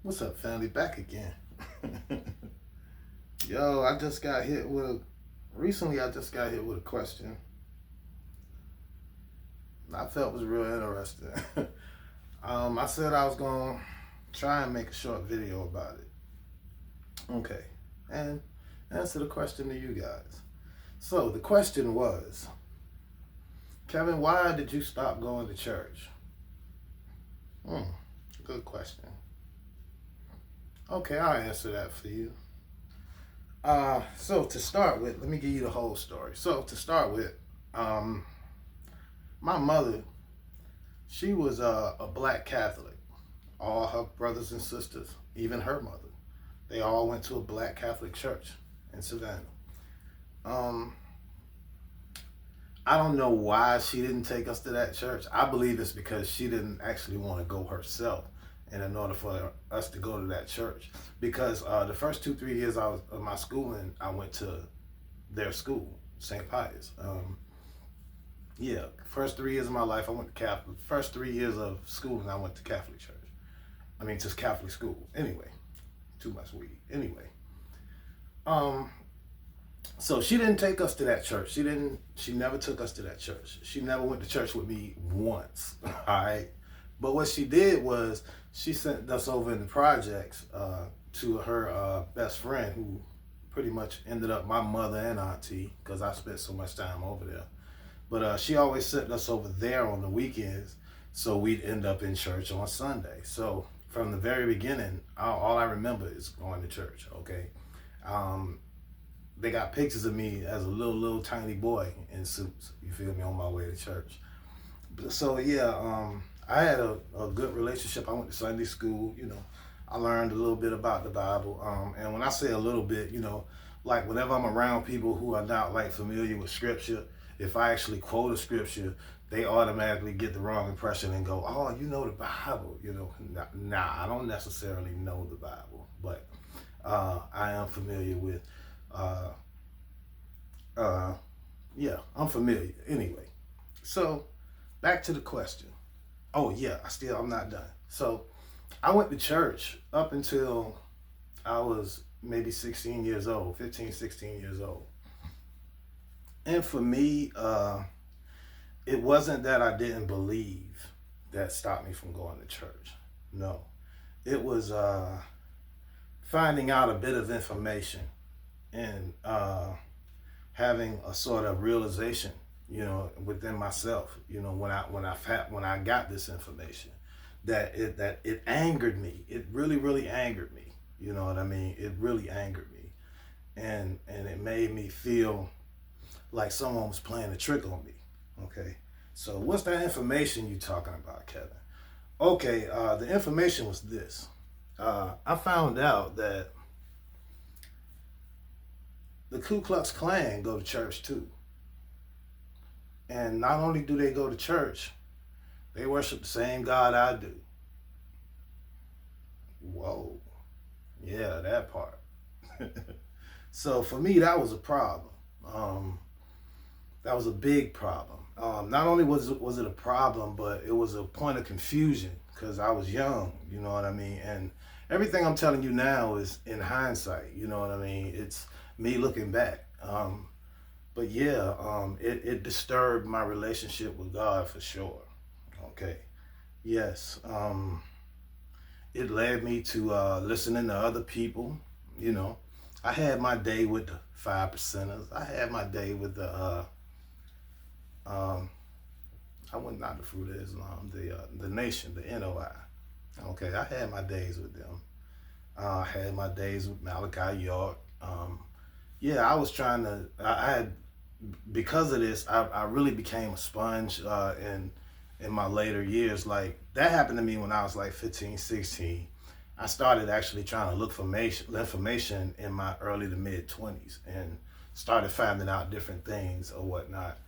What's up, family? Back again. Yo, I just got hit with a. Recently, I just got hit with a question I felt was real interesting. I said I was going to try and make a short video about it. Okay. And answer the question to you guys. So, the question was, Kevin, why did you stop going to church? Hmm, good question. Okay, I'll answer that for you. So to start with, let me give you the whole story. So to start with, um, my mother, she was a black Catholic. All her brothers and sisters, even her mother, they all went to a black Catholic church in Savannah. Um, I don't know why she didn't take us to that church. I believe it's because she didn't actually want to go herself. And in order for us to go to that church, because the first 2 3 years I was of my schooling, I went to their school, St. Pius. Yeah, first 3 years of my life, I went to Catholic. First 3 years of schooling, I went to Catholic church. I mean, just Catholic school. Anyway, too much weed. Anyway, um, so she didn't take us to that church. She didn't. She never took us to that church. She never went to church with me once. All right, but what she did was she sent us over in the projects to her best friend, who pretty much ended up my mother and auntie because I spent so much time over there. But she always sent us over there on the weekends, so we'd end up in church on Sunday. So from the very beginning, all I remember is going to church. Okay, um, they got pictures of me as a little tiny boy in suits. You feel me, on my way to church. So yeah, I had a good relationship. I went to Sunday school. I learned a little bit about the Bible. And when I say a little bit, like whenever I'm around people who are not like familiar with scripture, if I actually quote a scripture, they automatically get the wrong impression and go, "Oh, you know the Bible." Nah, I don't necessarily know the Bible, but I am familiar with. Uh, uh, yeah, I'm familiar. Anyway, so back to the question. Oh yeah, I'm not done. So I went to church up until I was maybe 16 years old, 15, 16 years old. And for me, it wasn't that I didn't believe that stopped me from going to church. No, it was finding out a bit of information and having a sort of realization, within myself, when I got this information, that it angered me. It really angered me. You know what I mean? It really angered me, and it made me feel like someone was playing a trick on me. Okay, so what's that information you talking about, Kevin? Okay, the information was this. I found out that the Ku Klux Klan go to church too. And not only do they go to church, they worship the same God I do. Whoa. Yeah, that part. So for me, that was a problem. Um, that was a big problem. Not only was it a problem, but it was a point of confusion because I was young. You know what I mean? And everything I'm telling you now is in hindsight. You know what I mean? It's me looking back. But yeah, it disturbed my relationship with God for sure. Okay. Yes. It led me to listening to other people. You know, I had my day with the 5%ers. I had my day with um, I went not the Fruit of Islam, the Nation, the NOI. Okay, I had my days with them. I had my days with Malachi York. Yeah, I was trying to. I had because of this. I really became a sponge in my later years. Like that happened to me when I was like 15, 16. I started actually trying to look for information in my early to mid 20s and started finding out different things or whatnot.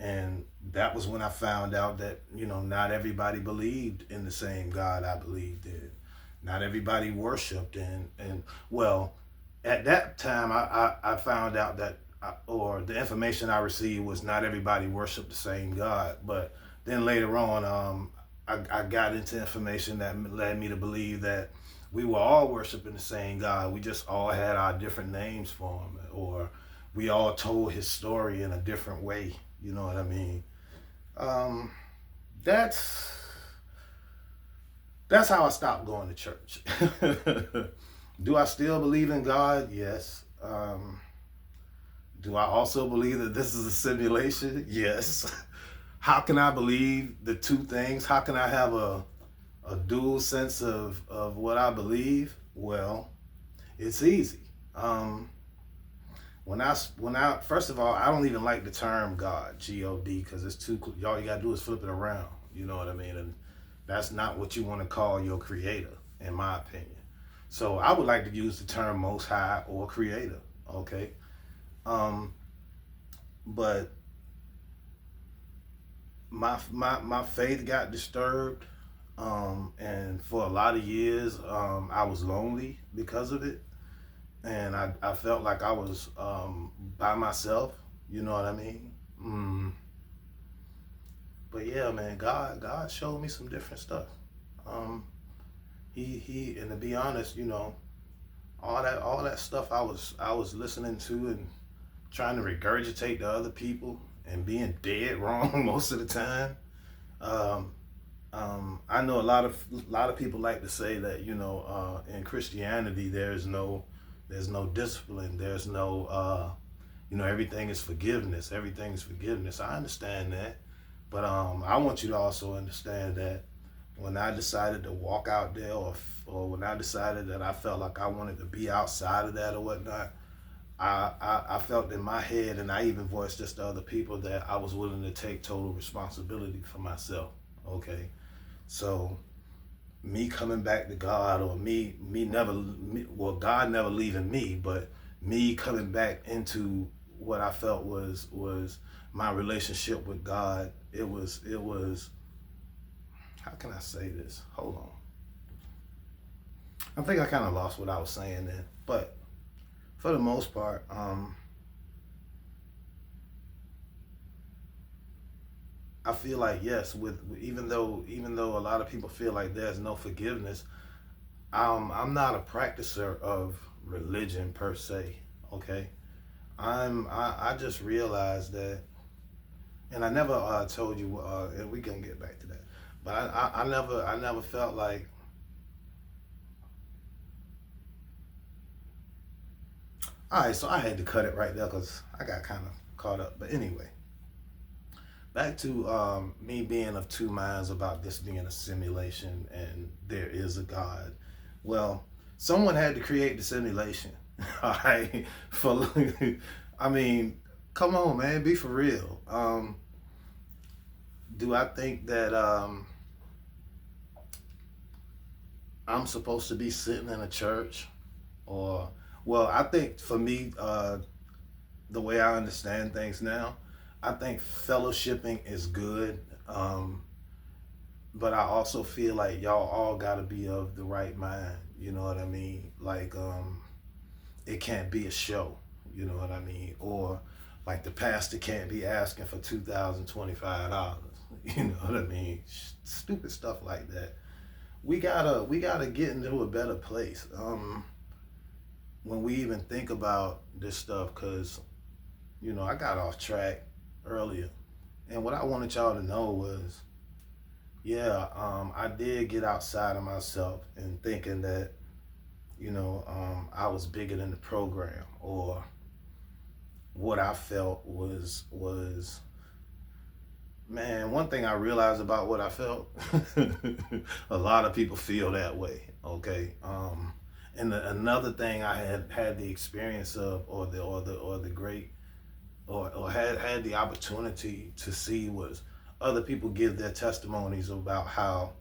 And that was when I found out that, not everybody believed in the same God I believed in. Not everybody worshiped and well, at that time I found out that or the information I received was not everybody worshiped the same God. But then later on, I got into information that led me to believe that we were all worshiping the same God. We just all had our different names for him, or we all told his story in a different way. You know what I mean? Um, that's that's how I stopped going to church. Do I still believe in God? Yes. Do I also believe that this is a simulation? Yes. How can I believe the two things? How can I have a dual sense of what I believe? Well, it's easy. Um, when I first of all, I don't even like the term God, God, because it's too. All you gotta do is flip it around. You know what I mean? And that's not what you want to call your creator, in my opinion. So I would like to use the term Most High or Creator. Okay. Um, but my faith got disturbed, and for a lot of years, I was lonely because of it, and I felt like I was by myself. You know what I mean? But yeah, man, God showed me some different stuff. Um, he and to be honest, all that stuff I was listening to and trying to regurgitate to other people and being dead wrong most of the time. Um, I know a lot of people like to say that in Christianity there's no discipline, there's no everything is forgiveness, everything is forgiveness. I understand that, but I want you to also understand that when I decided to walk out there, or when I decided that I felt like I wanted to be outside of that or whatnot, I felt in my head, and I even voiced this to other people, that I was willing to take total responsibility for myself. Okay, so me coming back to God, or well, God never leaving me, but me coming back into what I felt was my relationship with God. It was how can I say this? Hold on. I think I kind of lost what I was saying then, but for the most part, I feel like yes, even though a lot of people feel like there's no forgiveness, I'm not a practicer of religion per se. Okay, I just realized that, and I never told you, and we can get back to that, but I never felt like. All right, so I had to cut it right there because I got kind of caught up. But anyway, back to me being of two minds about this being a simulation and there is a God. Well, someone had to create the simulation. All right, for I mean, come on, man, be for real. Do I think that I'm supposed to be sitting in a church, or well, I think for me, the way I understand things now, I think fellowshipping is good. But I also feel like y'all all gotta be of the right mind. You know what I mean? Like, it can't be a show. You know what I mean? Or like the pastor can't be asking for $2,025. You know what I mean? Stupid stuff like that. We gotta get into a better place. When we even think about this stuff, because I got off track earlier, and what I wanted y'all to know was, yeah, I did get outside of myself and thinking that I was bigger than the program, or what I felt was man. One thing I realized about what I felt, a lot of people feel that way. Okay, and another thing I had the experience of, or the great, or had the opportunity to see, was other people give their testimonies about how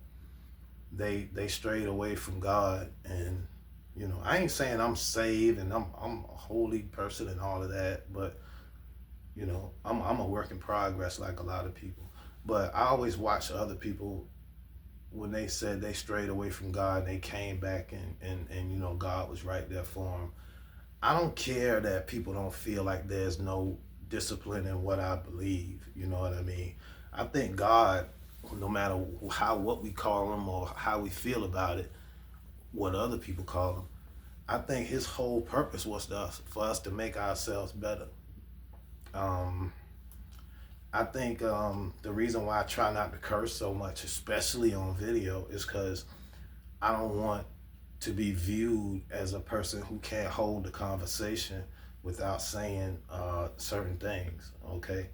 they strayed away from God. And I ain't saying I'm saved and I'm a holy person and all of that, but I'm a work in progress like a lot of people. But I always watch other people when they said they strayed away from God and they came back, and God was right there for them. I don't care that people don't feel like there's no discipline in what I believe. You know what I mean? I think God. no matter what we call them or how we feel about it, what other people call them. I think his whole purpose was for us to make ourselves better. Um, I think the reason why I try not to curse so much, especially on video, is because I don't want to be viewed as a person who can't hold the conversation without saying certain things, okay?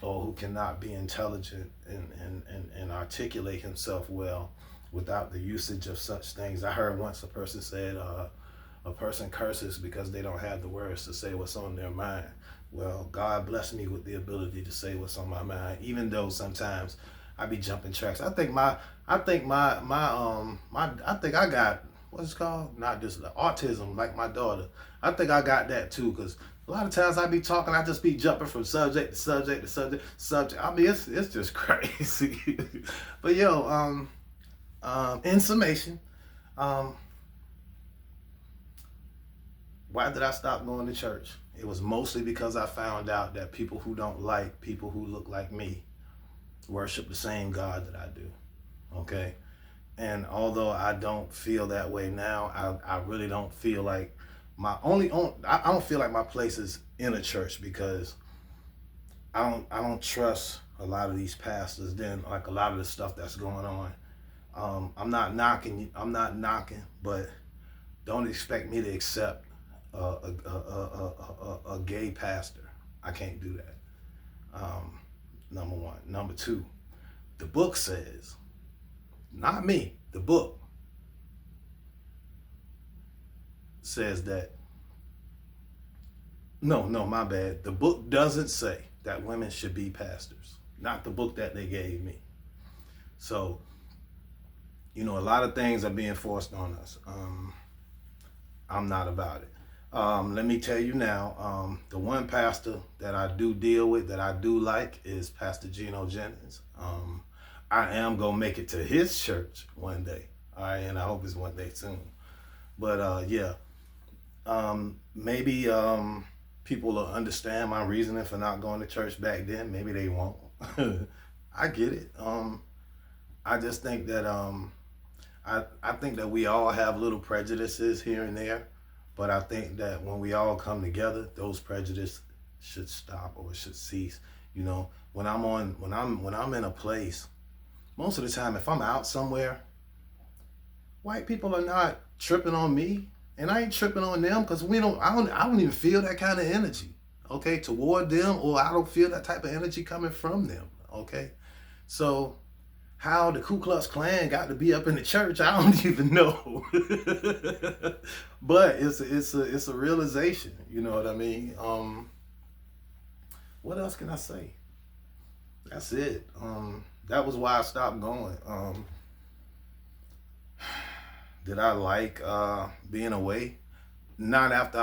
Or who cannot be intelligent and articulate himself well without the usage of such things. I heard once a person said, a person curses because they don't have the words to say what's on their mind. Well, God bless me with the ability to say what's on my mind, even though sometimes I be jumping tracks. I think I got what's it called? Not just autism, like my daughter. I think I got that too, because a lot of times I be talking, I just be jumping from subject to subject to subject. I mean, it's just crazy. But yo, in summation, um, why did I stop going to church? It was mostly because I found out that people who don't like people who look like me worship the same God that I do. Okay? And although I don't feel that way now, I really don't feel like I don't feel like my place is in a church, because I don't trust a lot of these pastors. Then like a lot of the stuff that's going on. I'm not knocking, but don't expect me to accept a gay pastor. I can't do that. Number one. Number two, the book says, not me, the book says that, no, my bad. The book doesn't say that women should be pastors. Not the book that they gave me. So, a lot of things are being forced on us. I'm not about it. Let me tell you now, the one pastor that I do deal with, that I do like, is Pastor Geno Jennings. I am going to make it to his church one day. All right, and I hope it's one day soon. But yeah, maybe people will understand my reasoning for not going to church back then. Maybe they won't. I get it. I just think that I think that we all have little prejudices here and there, but I think that when we all come together, those prejudices should stop or should cease. When I'm in a place, most of the time, if I'm out somewhere, white people are not tripping on me, and I ain't tripping on them, because I don't even feel that kind of energy, okay, toward them, or I don't feel that type of energy coming from them, okay. So how the Ku Klux Klan got to be up in the church, I don't even know. But it's a realization, you know what I mean? What else can I say? That's it. That was why I stopped going. Did I like being away? Not after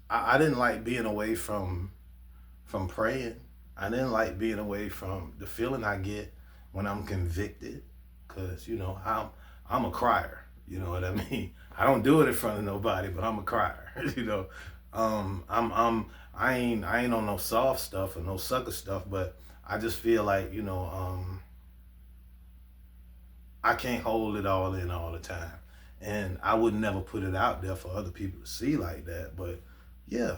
I didn't like being away from praying. I didn't like being away from the feeling I get when I'm convicted, because I'm a crier. You know what I mean? I don't do it in front of nobody, but I'm a crier. I ain't on no soft stuff or no sucker stuff, but I just feel like I can't hold it all in all the time, and I would never put it out there for other people to see like that. But yeah,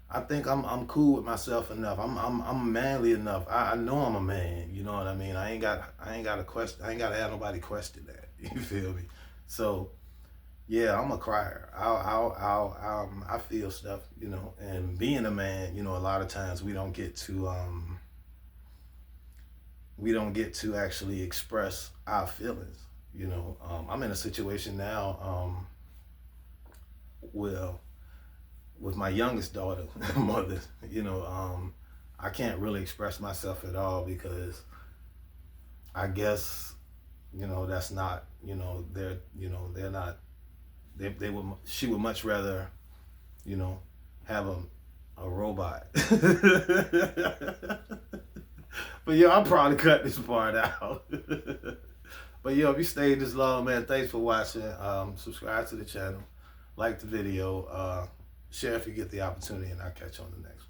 I think I'm cool with myself enough. I'm manly enough. I know I'm a man. You know what I mean? I ain't got to question. I ain't got to have nobody question that. You feel me? So yeah, I'm a crier. I feel stuff. And being a man, a lot of times we don't get to actually express our feelings. I'm in a situation now. Well, with my youngest daughter, mother, I can't really express myself at all, because I guess, that's not, they're not, she would much rather, have a robot. But yeah, I'll probably cut this part out. But yo, if you stayed this long, man, thanks for watching. Subscribe to the channel, like the video, share if you get the opportunity, and I'll catch you on the next one.